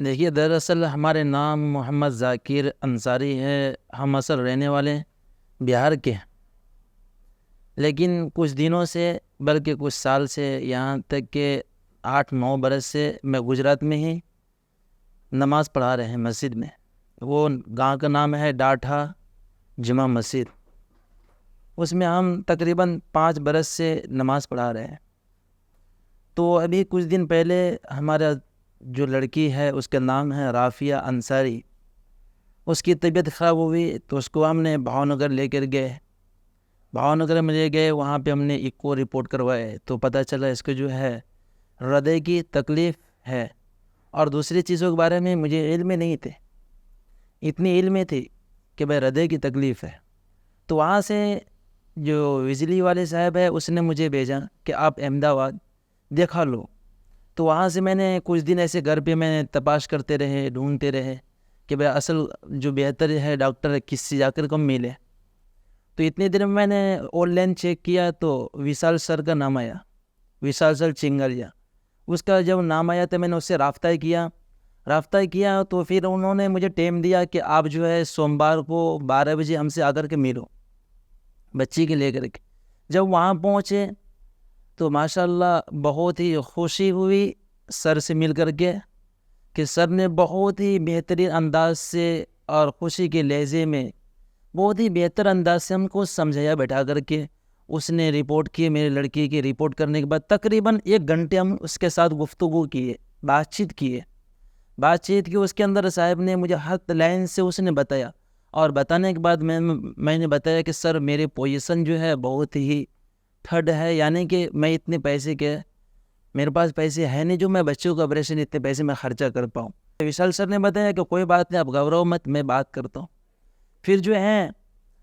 देखिए, दरअसल हमारे नाम मोहम्मद ज़ाकिर अंसारी है। हम असल रहने वाले बिहार के हैं, लेकिन कुछ दिनों से बल्कि कुछ साल से यहाँ तक के 8-9 बरस से मैं गुजरात में ही नमाज़ पढ़ा रहे हैं मस्जिद में। वो गांव का नाम है डाठा जुमा मस्जिद। उसमें हम तकरीबन 5 बरस से नमाज़ पढ़ा रहे हैं। तो अभी कुछ दिन पहले हमारा जो लड़की है उसका नाम है राफ़िया अंसारी, उसकी तबीयत ख़राब हुई तो उसको हमने भावनगर लेकर गए। भावनगर में ले गए, वहाँ पे हमने इको रिपोर्ट करवाए तो पता चला इसको जो है हृदय की तकलीफ़ है। और दूसरी चीज़ों के बारे में मुझे इल्म नहीं थे, इतनी इल्म थी कि भाई हृदय की तकलीफ़ है। तो वहाँ से जो बिजली वाले साहब है उसने मुझे भेजा कि आप अहमदाबाद देखा लो। तो वहाँ से मैंने कुछ दिन ऐसे घर पे मैंने तपाश करते रहे, ढूंढते रहे कि भाई असल जो बेहतर है डॉक्टर है किससे जाकर कम मिले। तो इतने दिन में मैंने ऑनलाइन चेक किया तो विशाल सर का नाम आया, विशाल सर चिंगारिया। उसका जब नाम आया तो मैंने उससे राब्ता किया तो फिर उन्होंने मुझे टाइम दिया कि आप जो है सोमवार को 12 बजे हमसे आकर के मिलो बच्ची के लेकर के। जब वहाँ पहुँचे तो माशाल्लाह बहुत ही खुशी हुई सर से मिल कर के कि सर ने बहुत ही बेहतरीन अंदाज से और खुशी के लहजे में बहुत ही बेहतर अंदाज से हमको समझाया बैठा करके। उसने रिपोर्ट की, मेरी लड़की की रिपोर्ट करने के बाद तकरीबन 1 घंटे हम उसके साथ गुफ्तगू किए, बातचीत की। उसके अंदर साहब ने मुझे हर लाइन से उसने बताया, और बताने के बाद मैंने बताया कि सर मेरे पोजीशन जो है बहुत ही थर्ड है, यानी कि मैं इतने पैसे के मेरे पास पैसे है नहीं जो मैं बच्चों का ऑपरेशन इतने पैसे में खर्चा कर पाऊँ। विशाल सर ने बताया कि कोई बात नहीं, आप घबराओ मत, मैं बात करता हूँ। फिर जो है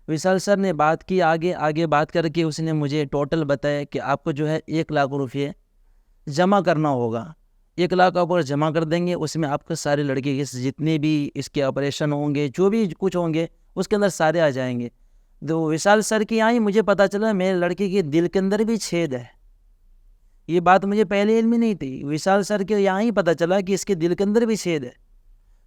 विशाल सर ने बात की, आगे बात करके उसने मुझे टोटल बताया कि आपको जो है 1 लाख रुपये जमा करना होगा। 1 लाख आप जमा कर देंगे, उसमें आपके सारे लड़के के जितने भी इसके ऑपरेशन होंगे, जो भी कुछ होंगे उसके अंदर सारे आ जाएंगे। तो विशाल सर की यहाँ ही मुझे पता चला मेरे लड़के के दिल के अंदर भी छेद है। ये बात मुझे पहले इल्म नहीं थी, विशाल सर के यहाँ ही पता चला कि इसके दिल के अंदर भी छेद है।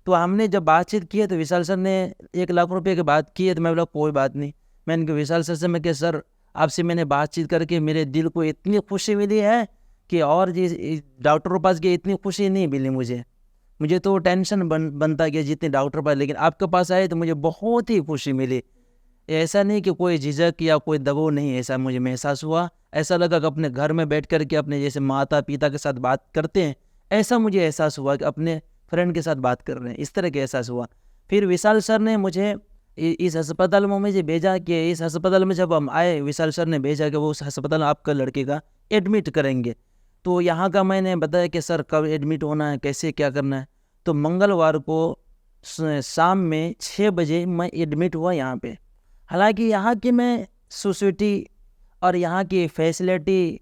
तो हमने जब बातचीत की है तो विशाल सर ने 1 लाख रुपये की बात की है तो मैं बोला कोई बात नहीं। मैंने कहा विशाल सर से मैं कि सर आपसे मैंने बातचीत करके मेरे दिल को इतनी खुशी मिली है कि और जी डॉक्टरों के पास गए इतनी खुशी नहीं मिली मुझे तो टेंशन बनता गया जितने डॉक्टर पास, लेकिन आपके पास आए तो मुझे बहुत ही खुशी मिली। ऐसा नहीं कि कोई झिझक या कोई दबाव नहीं, ऐसा मुझे महसूस हुआ। ऐसा लगा कि अपने घर में बैठ कर के अपने जैसे माता पिता के साथ बात करते हैं, ऐसा मुझे एहसास हुआ कि अपने फ्रेंड के साथ बात कर रहे हैं, इस तरह का एहसास हुआ। फिर विशाल सर ने मुझे इस अस्पताल में मुझे भेजा कि इस अस्पताल में जब हम आए, विशाल सर ने भेजा कि वो उस अस्पताल में आपका लड़के का एडमिट करेंगे। तो यहाँ का मैंने बताया कि सर कब एडमिट होना है, कैसे क्या करना है। तो मंगलवार को शाम में 6 बजे मैं एडमिट हुआ यहाँ पे। हालांकि यहाँ की मैं सोसाइटी और यहाँ की फैसिलिटी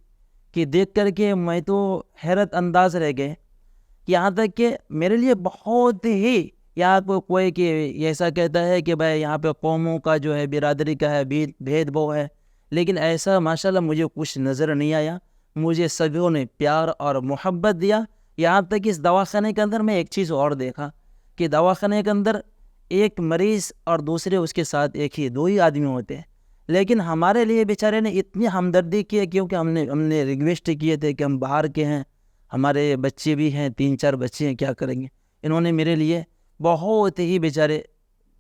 की देख करके मैं तो हैरत अंदाज रह गए। यहाँ तक कि मेरे लिए बहुत ही, यहाँ को कोई कि ऐसा कहता है कि भाई यहाँ पे कौमों का जो है बिरादरी का है भेदभाव है, लेकिन ऐसा माशाल्लाह मुझे कुछ नज़र नहीं आया। मुझे सभी ने प्यार और मोहब्बत दिया। यहाँ तक कि इस दवाखाने के अंदर मैं एक चीज़ और देखा कि दवाखाने के अंदर एक मरीज़ और दूसरे उसके साथ दो ही आदमी होते हैं, लेकिन हमारे लिए बेचारे ने इतनी हमदर्दी की है, क्योंकि हमने रिक्वेस्ट किए थे कि हम बाहर के हैं, हमारे बच्चे भी हैं, 3-4 बच्चे हैं, क्या करेंगे। इन्होंने मेरे लिए बहुत ही बेचारे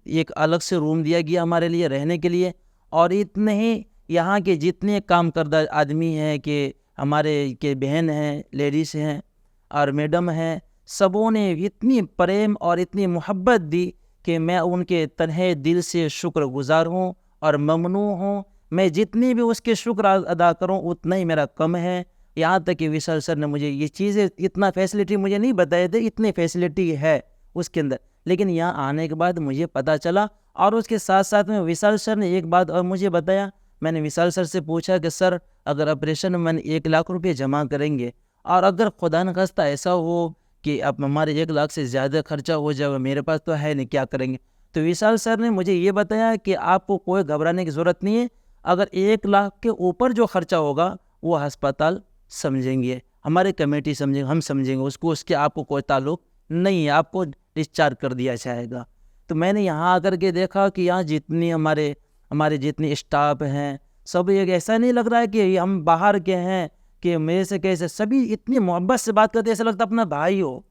एक अलग से रूम दिया गया हमारे लिए रहने के लिए। और इतने ही यहाँ के जितने काम करदा आदमी हैं कि हमारे के बहन हैं, लेडीज़ हैं और मैडम हैं, सबों ने इतनी प्रेम और इतनी मोहब्बत दी कि मैं उनके तहे दिल से शुक्रगुजार हूँ और ममनून हूँ। मैं जितनी भी उसके शुक्र अदा करूँ उतना ही मेरा कम है। यहाँ तक कि विशाल सर ने मुझे ये चीज़ें इतना फैसिलिटी मुझे नहीं बताए थे, इतनी फैसिलिटी है उसके अंदर, लेकिन यहाँ आने के बाद मुझे पता चला। और उसके साथ साथ में विशाल सर ने एक बात और मुझे बताया। मैंने विशाल सर से पूछा कि सर अगर ऑपरेशन में 1 लाख रुपये जमा करेंगे और अगर खुदा न खास्ता ऐसा हो कि अब हमारे 1 लाख से ज़्यादा खर्चा हो जाए, मेरे पास तो है नहीं, क्या करेंगे। तो विशाल सर ने मुझे ये बताया कि आपको कोई घबराने की ज़रूरत नहीं है। अगर 1 लाख के ऊपर जो खर्चा होगा वो अस्पताल समझेंगे, हमारे कमेटी समझेंगे, हम समझेंगे उसको, उसके आपको कोई ताल्लुक़ नहीं, आपको डिस्चार्ज कर दिया जाएगा। तो मैंने यहाँ आकर के देखा कि यहाँ जितनी हमारे जितने स्टाफ हैं, सब एक ऐसा नहीं लग रहा है कि हम बाहर के हैं, कि मेरे से कैसे, सभी इतनी मोहब्बत से बात करते, ऐसा लगता अपना भाई हो,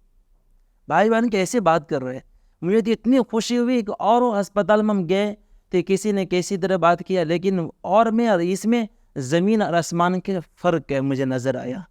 भाई बहन कैसे बात कर रहे हैं। मुझे तो इतनी खुशी हुई कि और वो अस्पताल में हम गए तो किसी ने किसी तरह बात किया, लेकिन और मैं इसमें ज़मीन और आसमान के फ़र्क है मुझे नज़र आया,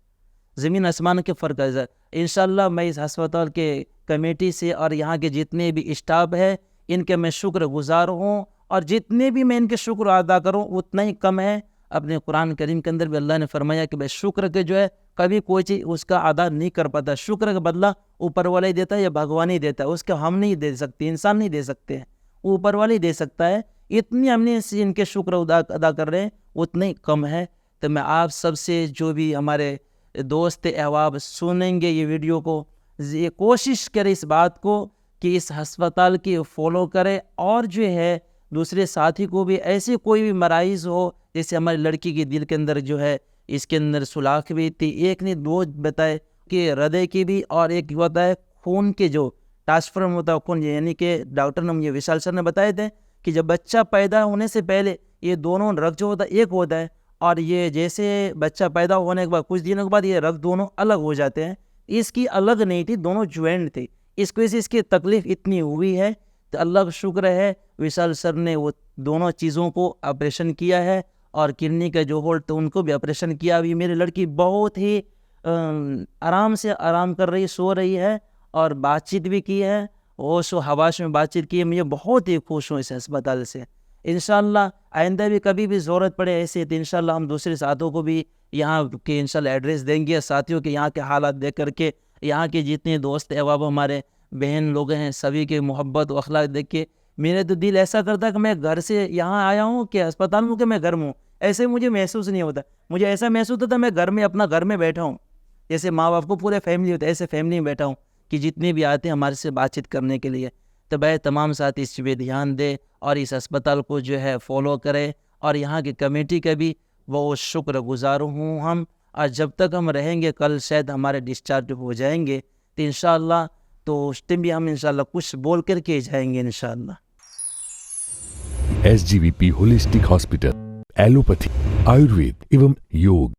ज़मीन आसमान के फ़र्क है। इंशाल्लाह मैं इस अस्पताल के कमेटी से और यहाँ के जितने भी स्टाफ है इनके मैं शुक्रगुजार हूँ, और जितने भी मैं इनके शुक्र अदा करूँ उतना ही कम है। अपने कुरान करीम के अंदर भी अल्लाह ने फरमाया कि भाई शुक्र के जो है कभी कोई चीज़ उसका अदा नहीं कर पाता, शुक्र का बदला ऊपर वाला ही देता है या भगवान ही देता है, उसका हम नहीं दे सकते, इंसान नहीं दे सकते हैं, वो ऊपर वाला ही दे सकता है। इतनी हमने इनके शुक्र अदा कर रहे हैं उतना ही कम है। तो मैं आप सबसे, जो भी हमारे दोस्त अहबाब सुनेंगे ये वीडियो को, ये कोशिश करें इस बात को कि इस अस्पताल की फॉलो करें, और जो है दूसरे साथी को भी ऐसे कोई भी मराइज़ हो, जैसे हमारी लड़की के दिल के अंदर जो है इसके अंदर सुलाख भी थी, एक ने दो बताए कि हृदय की भी, और एक होता है खून के जो ट्रांसफर होता है खून, यानी कि डॉक्टर ने मुझे विशाल सर ने बताए थे कि जब बच्चा पैदा होने से पहले ये दोनों रक्त जो होता है एक होता है, और ये जैसे बच्चा पैदा होने के बाद कुछ दिनों के बाद ये रक्त दोनों अलग हो जाते हैं। इसकी अलग नहीं थी, दोनों ज्वाइंट थे, इस वजह से इसकी तकलीफ़ इतनी हुई है। तो अल्लाह का शुक्र है विशाल सर ने वो दोनों चीज़ों को ऑपरेशन किया है, और किडनी का जो होल्ड तो उनको भी ऑपरेशन किया। अभी मेरी लड़की बहुत ही आराम से आराम कर रही, सो रही है, और बातचीत भी की है, होश व हवाश में बातचीत की है। मुझे बहुत ही खुश हूँ इस अस्पताल से। इंशाल्लाह आइंदा भी कभी भी ज़रूरत पड़े ऐसे तो इंशाल्लाह हम दूसरे साथियों को भी यहाँ के इंशाल्लाह एड्रेस देंगे, साथियों के यहाँ के हालात देख करके, यहाँ के जितने दोस्त अहबाब हमारे बहन लोग हैं सभी के मोहब्बत व अखलाक देख के मेरे तो दिल ऐसा करता है कि मैं घर से यहाँ आया हूँ कि अस्पताल में, कि मैं घर में हूँ, ऐसे मुझे महसूस नहीं होता। मुझे ऐसा महसूस होता मैं घर में, अपना घर में बैठा हूँ, जैसे माँ बाप को पूरे फैमिली होता है, ऐसे फैमिली में बैठा हूँ कि जितने भी आते हैं हमारे से बातचीत करने के लिए। तो भाई तमाम साथी इस पर ध्यान दे और इस अस्पताल को जो है फॉलो करें, और यहाँ की कमेटी का भी वो शुक्रगुजार हूँ हम। और जब तक हम रहेंगे, कल शायद हमारे डिस्चार्ज हो जाएंगे तो इंशाल्लाह, तो उस टाइम भी हम इंशाल्लाह कुछ बोल करके जाएंगे इंशाल्लाह। SGVP holistic hospital, allopathy, Ayurveda एवं योग।